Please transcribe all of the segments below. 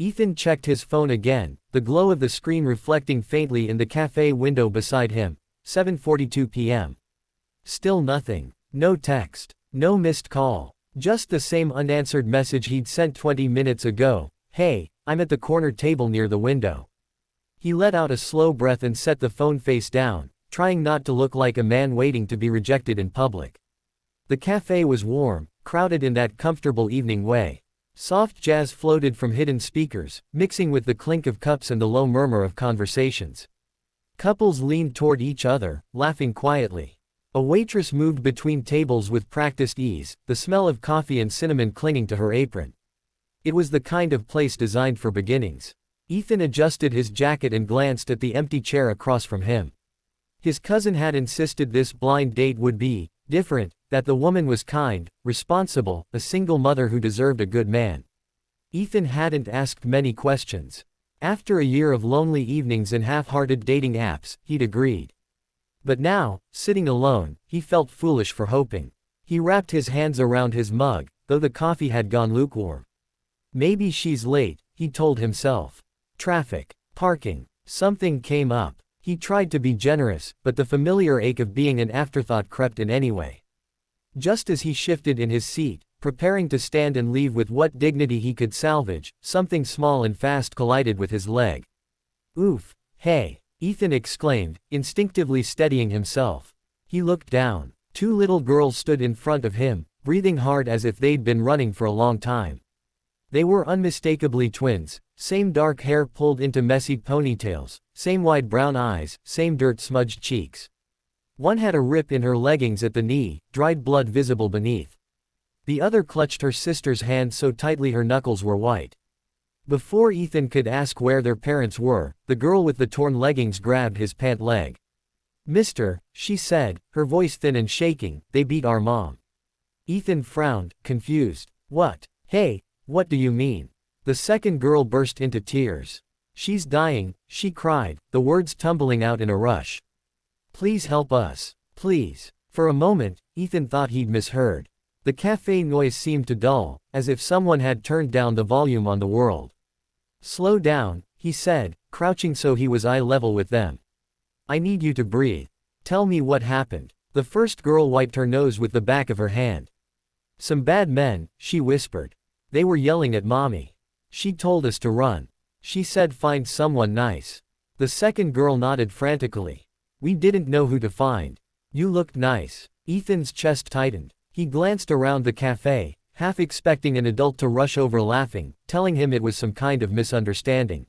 Ethan checked his phone again, the glow of the screen reflecting faintly in the cafe window beside him. 7:42 p.m. Still nothing. No text. No missed call. Just the same unanswered message he'd sent 20 minutes ago. Hey, I'm at the corner table near the window. He let out a slow breath and set the phone face down, trying not to look like a man waiting to be rejected in public. The cafe was warm, crowded in that comfortable evening way. Soft jazz floated from hidden speakers, mixing with the clink of cups and the low murmur of conversations. Couples leaned toward each other, laughing quietly. A waitress moved between tables with practiced ease, the smell of coffee and cinnamon clinging to her apron. It was the kind of place designed for beginnings. Ethan adjusted his jacket and glanced at the empty chair across from him. His cousin had insisted this blind date would be different, that the woman was kind, responsible, a single mother who deserved a good man. Ethan hadn't asked many questions. After a year of lonely evenings and half-hearted dating apps, he'd agreed. But now, sitting alone, he felt foolish for hoping. He wrapped his hands around his mug, though the coffee had gone lukewarm. Maybe she's late, he told himself. Traffic. Parking. Something came up. He tried to be generous, but the familiar ache of being an afterthought crept in anyway. Just as he shifted in his seat, preparing to stand and leave with what dignity he could salvage, something small and fast collided with his leg. Oof. Hey, Ethan exclaimed, instinctively steadying himself. He looked down. Two little girls stood in front of him, breathing hard as if they'd been running for a long time. They were unmistakably twins, same dark hair pulled into messy ponytails, same wide brown eyes, same dirt-smudged cheeks. One had a rip in her leggings at the knee, dried blood visible beneath. The other clutched her sister's hand so tightly her knuckles were white. Before Ethan could ask where their parents were, the girl with the torn leggings grabbed his pant leg. "Mister," she said, her voice thin and shaking, "they beat our mom." Ethan frowned, confused. "What? Hey, what do you mean?" The second girl burst into tears. "She's dying," she cried, the words tumbling out in a rush. "Please help us. Please." For a moment, Ethan thought he'd misheard. The cafe noise seemed to dull, as if someone had turned down the volume on the world. "Slow down," he said, crouching so he was eye level with them. "I need you to breathe. Tell me what happened." The first girl wiped her nose with the back of her hand. "Some bad men," she whispered. "They were yelling at Mommy. She told us to run. She said find someone nice." The second girl nodded frantically. "We didn't know who to find. You looked nice." Ethan's chest tightened. He glanced around the cafe, half expecting an adult to rush over laughing, telling him it was some kind of misunderstanding.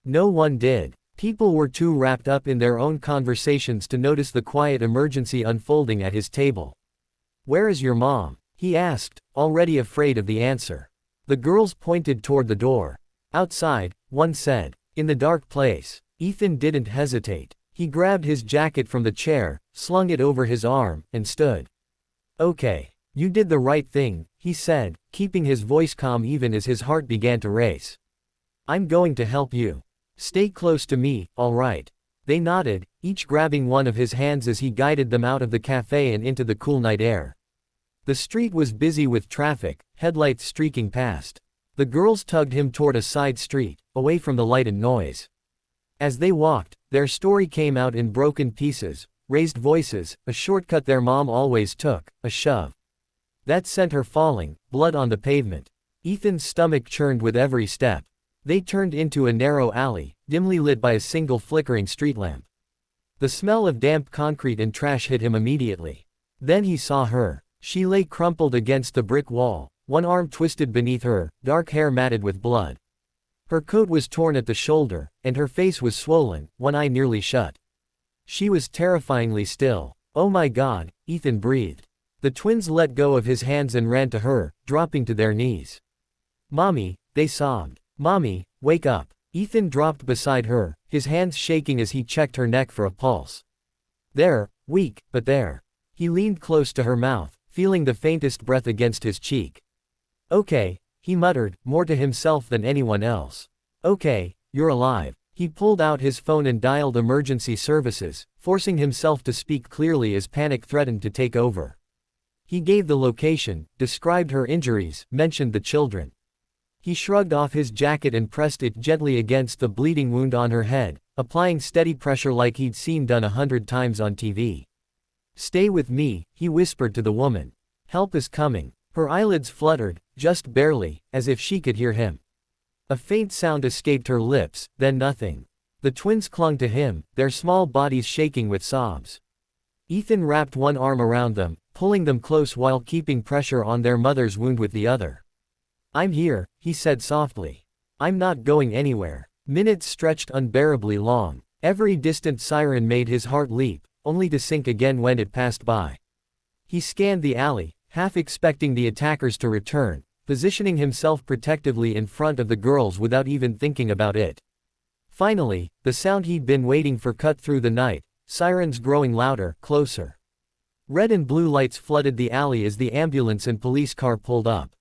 No one did. People were too wrapped up in their own conversations to notice the quiet emergency unfolding at his table. "Where is your mom?" he asked, already afraid of the answer. The girls pointed toward the door. "Outside," one said. "In the dark place." Ethan didn't hesitate. He grabbed his jacket from the chair, slung it over his arm, and stood. "Okay. You did the right thing," he said, keeping his voice calm even as his heart began to race. "I'm going to help you. Stay close to me, all right?" They nodded, each grabbing one of his hands as he guided them out of the cafe and into the cool night air. The street was busy with traffic, headlights streaking past. The girls tugged him toward a side street, away from the light and noise. As they walked, their story came out in broken pieces, raised voices, a shortcut their mom always took, a shove that sent her falling, blood on the pavement. Ethan's stomach churned with every step. They turned into a narrow alley, dimly lit by a single flickering street lamp. The smell of damp concrete and trash hit him immediately. Then he saw her. She lay crumpled against the brick wall, one arm twisted beneath her, dark hair matted with blood. Her coat was torn at the shoulder, and her face was swollen, one eye nearly shut. She was terrifyingly still. "Oh my God," Ethan breathed. The twins let go of his hands and ran to her, dropping to their knees. "Mommy," they sobbed. "Mommy, wake up." Ethan dropped beside her, his hands shaking as he checked her neck for a pulse. There, weak, but there. He leaned close to her mouth, feeling the faintest breath against his cheek. "Okay," he muttered, more to himself than anyone else. "Okay, you're alive." He pulled out his phone and dialed emergency services, forcing himself to speak clearly as panic threatened to take over. He gave the location, described her injuries, mentioned the children. He shrugged off his jacket and pressed it gently against the bleeding wound on her head, applying steady pressure like he'd seen done 100 times on TV. "Stay with me," he whispered to the woman. "Help is coming." Her eyelids fluttered, just barely, as if she could hear him. A faint sound escaped her lips, then nothing. The twins clung to him, their small bodies shaking with sobs. Ethan wrapped one arm around them, pulling them close while keeping pressure on their mother's wound with the other. "I'm here," he said softly. "I'm not going anywhere." Minutes stretched unbearably long. Every distant siren made his heart leap, only to sink again when it passed by. He scanned the alley, half expecting the attackers to return, positioning himself protectively in front of the girls without even thinking about it. Finally, the sound he'd been waiting for cut through the night, sirens growing louder, closer. Red and blue lights flooded the alley as the ambulance and police car pulled up.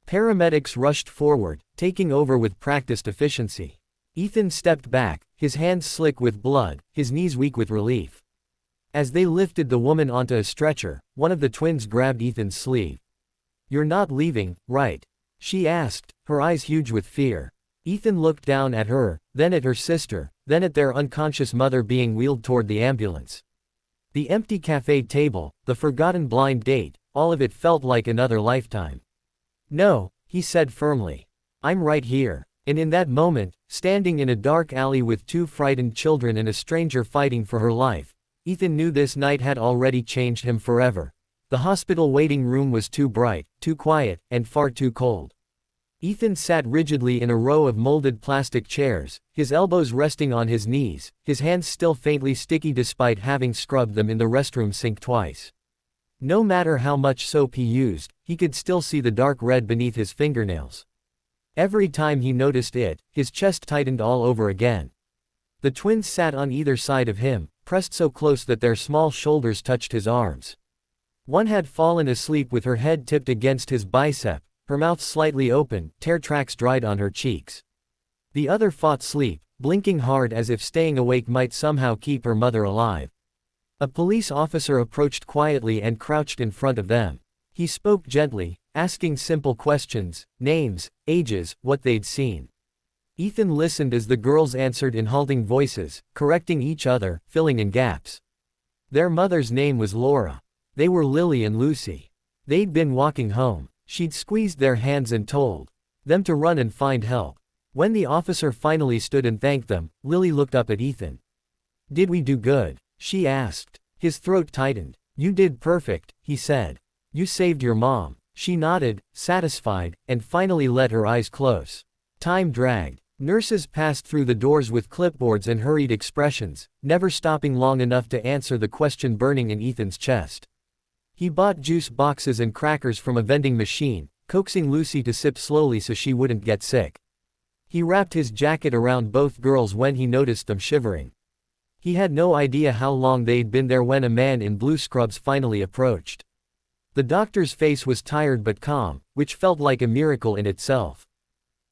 Paramedics rushed forward, taking over with practiced efficiency. Ethan stepped back, his hands slick with blood, his knees weak with relief. As they lifted the woman onto a stretcher, one of the twins grabbed Ethan's sleeve. "You're not leaving, right?" she asked, her eyes huge with fear. Ethan looked down at her, then at her sister, then at their unconscious mother being wheeled toward the ambulance. The empty cafe table, the forgotten blind date, all of it felt like another lifetime. "No," he said firmly. "I'm right here." And in that moment, standing in a dark alley with two frightened children and a stranger fighting for her life, Ethan knew this night had already changed him forever. The hospital waiting room was too bright, too quiet, and far too cold. Ethan sat rigidly in a row of molded plastic chairs, his elbows resting on his knees, his hands still faintly sticky despite having scrubbed them in the restroom sink twice. No matter how much soap he used, he could still see the dark red beneath his fingernails. Every time he noticed it, his chest tightened all over again. The twins sat on either side of him, pressed so close that their small shoulders touched his arms. One had fallen asleep with her head tipped against his bicep, her mouth slightly open, tear tracks dried on her cheeks. The other fought sleep, blinking hard as if staying awake might somehow keep her mother alive. A police officer approached quietly and crouched in front of them. He spoke gently, asking simple questions, names, ages, what they'd seen. Ethan listened as the girls answered in halting voices, correcting each other, filling in gaps. Their mother's name was Laura. They were Lily and Lucy. They'd been walking home. She'd squeezed their hands and told them to run and find help. When the officer finally stood and thanked them, Lily looked up at Ethan. "Did we do good?" she asked. His throat tightened. "You did perfect," he said. "You saved your mom." She nodded, satisfied, and finally let her eyes close. Time dragged. Nurses passed through the doors with clipboards and hurried expressions, never stopping long enough to answer the question burning in Ethan's chest. He bought juice boxes and crackers from a vending machine, coaxing Lucy to sip slowly so she wouldn't get sick. He wrapped his jacket around both girls when he noticed them shivering. He had no idea how long they'd been there when a man in blue scrubs finally approached. The doctor's face was tired but calm, which felt like a miracle in itself.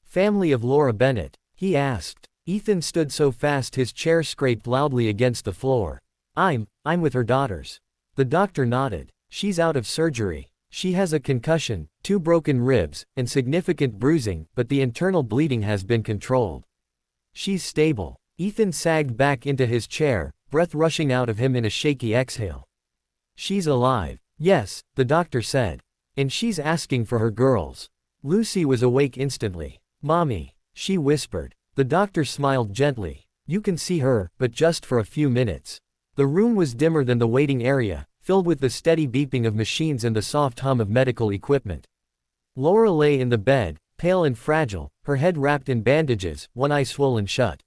"Family of Laura Bennett?" he asked. Ethan stood so fast his chair scraped loudly against the floor. I'm with her daughters." The doctor nodded. "She's out of surgery. She has a concussion, 2 broken ribs, and significant bruising, but the internal bleeding has been controlled. She's stable." Ethan sagged back into his chair, breath rushing out of him in a shaky exhale. "She's alive." "Yes," the doctor said. "And she's asking for her girls." Lucy was awake instantly. "Mommy," she whispered. The doctor smiled gently. "You can see her, but just for a few minutes." The room was dimmer than the waiting area, filled with the steady beeping of machines and the soft hum of medical equipment. Laura lay in the bed, pale and fragile, her head wrapped in bandages, one eye swollen shut.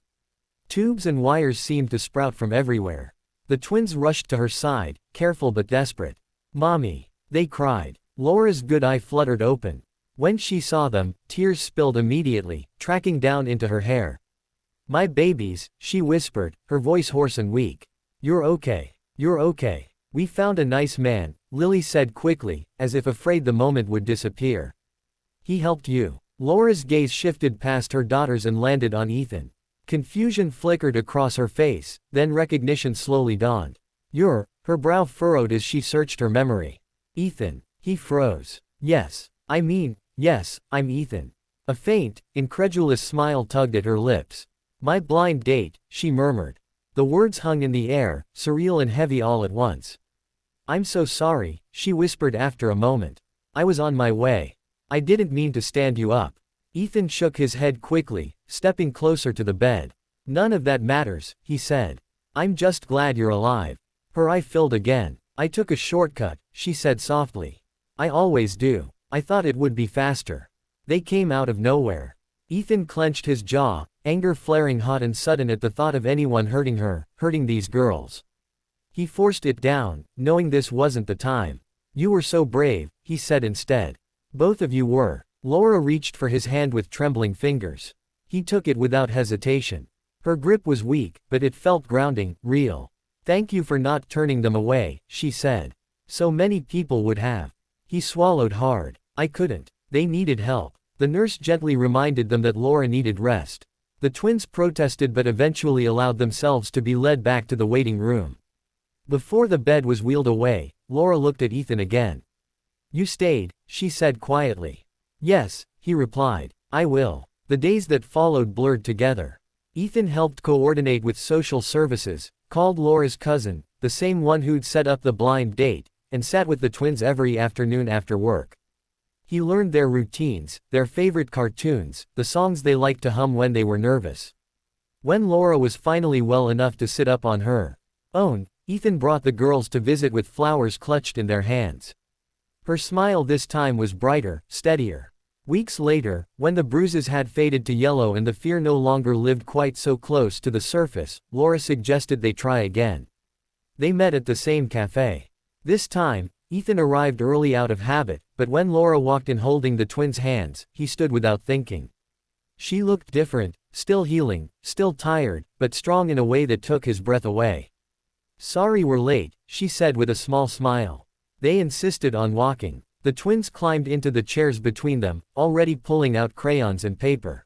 Tubes and wires seemed to sprout from everywhere. The twins rushed to her side, careful but desperate. "Mommy!" they cried. Laura's good eye fluttered open. When she saw them, tears spilled immediately, tracking down into her hair. "My babies," she whispered, her voice hoarse and weak. "You're okay. You're okay. We found a nice man," Lily said quickly, as if afraid the moment would disappear. "He helped you." Laura's gaze shifted past her daughters and landed on Ethan. Confusion flickered across her face, then recognition slowly dawned. "You're," her brow furrowed as she searched her memory. "Ethan." He froze. Yes, I'm Ethan." A faint, incredulous smile tugged at her lips. My blind date, she murmured. The words hung in the air, surreal and heavy all at once. I'm so sorry, she whispered after a moment. I was on my way. I didn't mean to stand you up. Ethan shook his head quickly, stepping closer to the bed. None of that matters, he said. I'm just glad you're alive. Her eye filled again. I took a shortcut, she said softly. I always do. I thought it would be faster. They came out of nowhere. Ethan clenched his jaw, anger flaring hot and sudden at the thought of anyone hurting her, hurting these girls. He forced it down, knowing this wasn't the time. You were so brave, he said instead. Both of you were. Laura reached for his hand with trembling fingers. He took it without hesitation. Her grip was weak, but it felt grounding, real. Thank you for not turning them away, she said. So many people would have. He swallowed hard. I couldn't. They needed help. The nurse gently reminded them that Laura needed rest. The twins protested but eventually allowed themselves to be led back to the waiting room. Before the bed was wheeled away, Laura looked at Ethan again. You stayed, she said quietly. Yes, he replied. I will. The days that followed blurred together. Ethan helped coordinate with social services, called Laura's cousin, the same one who'd set up the blind date, and sat with the twins every afternoon after work. He learned their routines, their favorite cartoons, the songs they liked to hum when they were nervous. When Laura was finally well enough to sit up on her own, Ethan brought the girls to visit with flowers clutched in their hands. Her smile this time was brighter, steadier. Weeks later, when the bruises had faded to yellow and the fear no longer lived quite so close to the surface, Laura suggested they try again. They met at the same cafe. This time, Ethan arrived early out of habit, but when Laura walked in holding the twins' hands, he stood without thinking. She looked different, still healing, still tired, but strong in a way that took his breath away. Sorry we're late, she said with a small smile. They insisted on walking. The twins climbed into the chairs between them, already pulling out crayons and paper.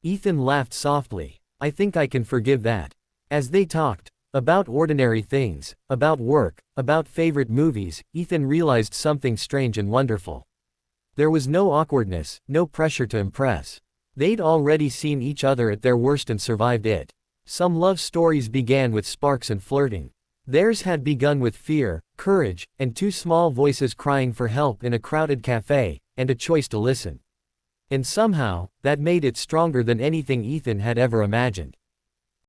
Ethan laughed softly. I think I can forgive that. As they talked, about ordinary things, about work, about favorite movies, Ethan realized something strange and wonderful. There was no awkwardness, no pressure to impress. They'd already seen each other at their worst and survived it. Some love stories began with sparks and flirting. Theirs had begun with fear, courage, and two small voices crying for help in a crowded cafe, and a choice to listen. And somehow, that made it stronger than anything Ethan had ever imagined.